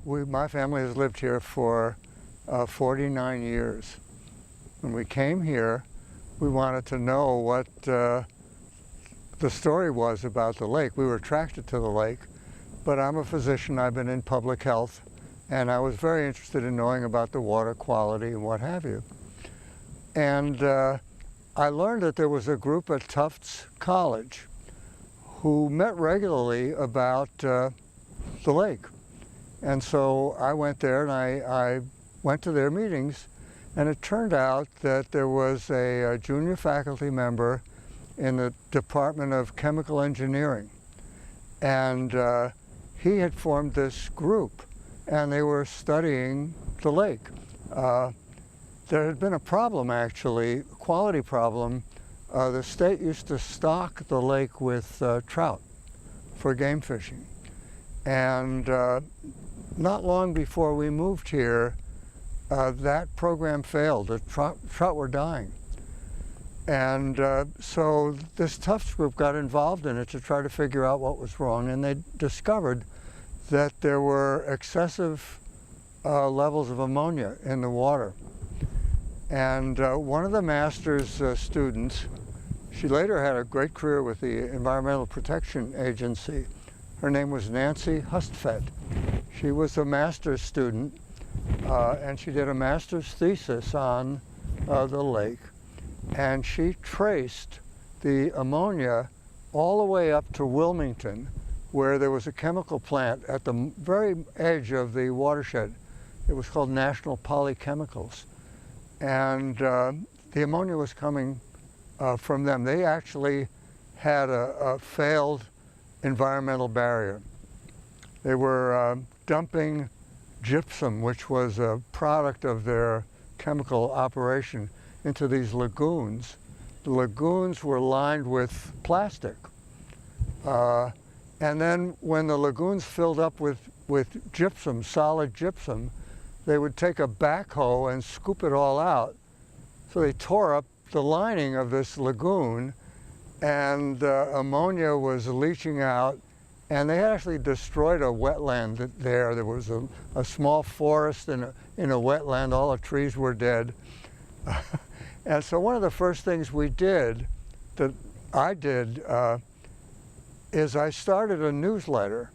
my family has lived here for 49 years. When we came here, we wanted to know what the story was about the lake. We were attracted to the lake, but I'm a physician, I've been in public health, and I was very interested in knowing about the water quality and what have you. And I learned that there was a group at Tufts College who met regularly about the lake. And so I went there and I went to their meetings, and it turned out that there was a junior faculty member in the Department of Chemical Engineering. And he had formed this group, and they were studying the lake. There had been a problem, actually, a quality problem. The state used to stock the lake with trout for game fishing. And not long before we moved here, that program failed. The trout were dying. And so this Tufts group got involved in it to try to figure out what was wrong, and they discovered that there were excessive levels of ammonia in the water. And one of the master's students, she later had a great career with the Environmental Protection Agency. Her name was Nancy Hustvedt. She was a master's student, and she did a master's thesis on the lake. And she traced the ammonia all the way up to Wilmington, where there was a chemical plant at the very edge of the watershed. It was called National Polychemicals. And the ammonia was coming from them. They actually had a failed environmental barrier. They were dumping gypsum, which was a product of their chemical operation, into these lagoons. The lagoons were lined with plastic. And then when the lagoons filled up with gypsum, solid gypsum, they would take a backhoe and scoop it all out. So they tore up the lining of this lagoon, and ammonia was leaching out, and they had actually destroyed a wetland there. There was a small forest in a wetland. All the trees were dead. And so one of the first things we did, that I did, is I started a newsletter.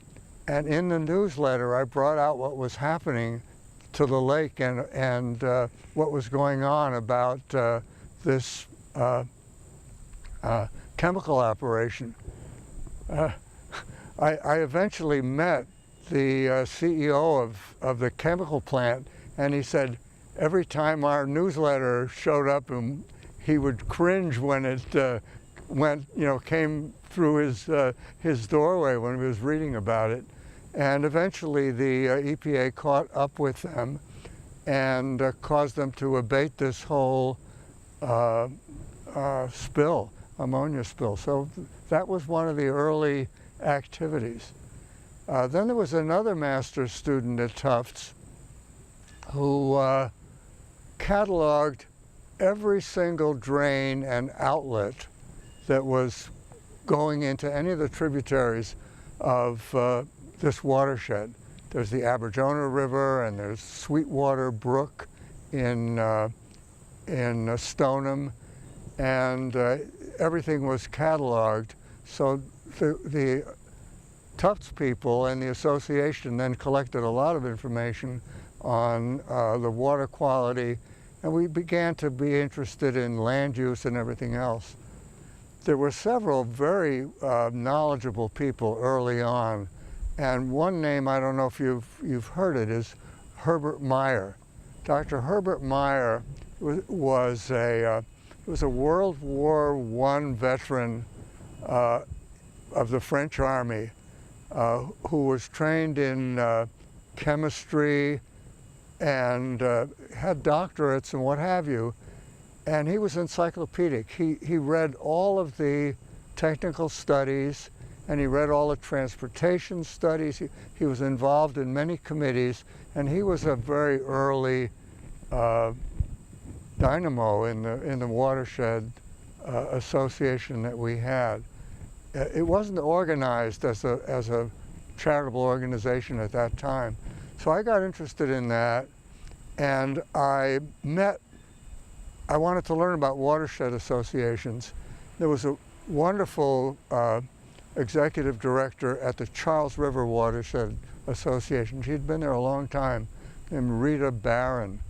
And in the newsletter, I brought out what was happening to the lake and what was going on about this chemical operation. I eventually met the CEO of the chemical plant, and he said every time our newsletter showed up, he would cringe when it came through his doorway when he was reading about it. And eventually the EPA caught up with them and caused them to abate this whole spill, ammonia spill. So that was one of the early activities. Then there was another master's student at Tufts who cataloged every single drain and outlet that was going into any of the tributaries of this watershed. There's the Aberjona River, and there's Sweetwater Brook in Stoneham, and everything was cataloged. So the Tufts people and the association then collected a lot of information on the water quality, and we began to be interested in land use and everything else. There were several very knowledgeable people early on, and one name, I don't know if you've heard it, is Herbert Meyer. Dr. Herbert Meyer was a World War I veteran of the French Army who was trained in chemistry and had doctorates and what have you. And he was encyclopedic. He read all of the technical studies, and he read all the transportation studies. He was involved in many committees, and he was a very early dynamo in the watershed association that we had. It wasn't organized as a charitable organization at that time. So I got interested in that, and I wanted to learn about watershed associations. There was a wonderful executive director at the Charles River Watershed Association. She'd been there a long time, named Rita Barron.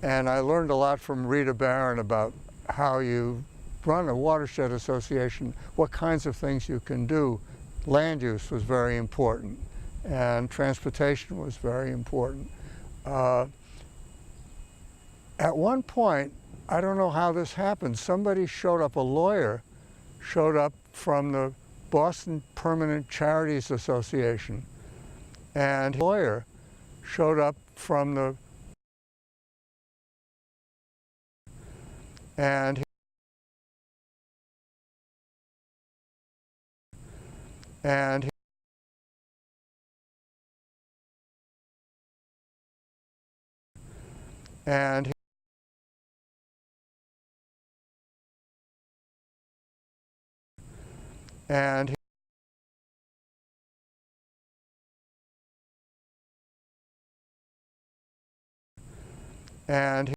And I learned a lot from Rita Barron about how you run a watershed association, what kinds of things you can do. Land use was very important, and transportation was very important. At one point, I don't know how this happened, somebody showed up, a lawyer showed up from the Boston Permanent Charities Association, and a lawyer showed up from the and and and and and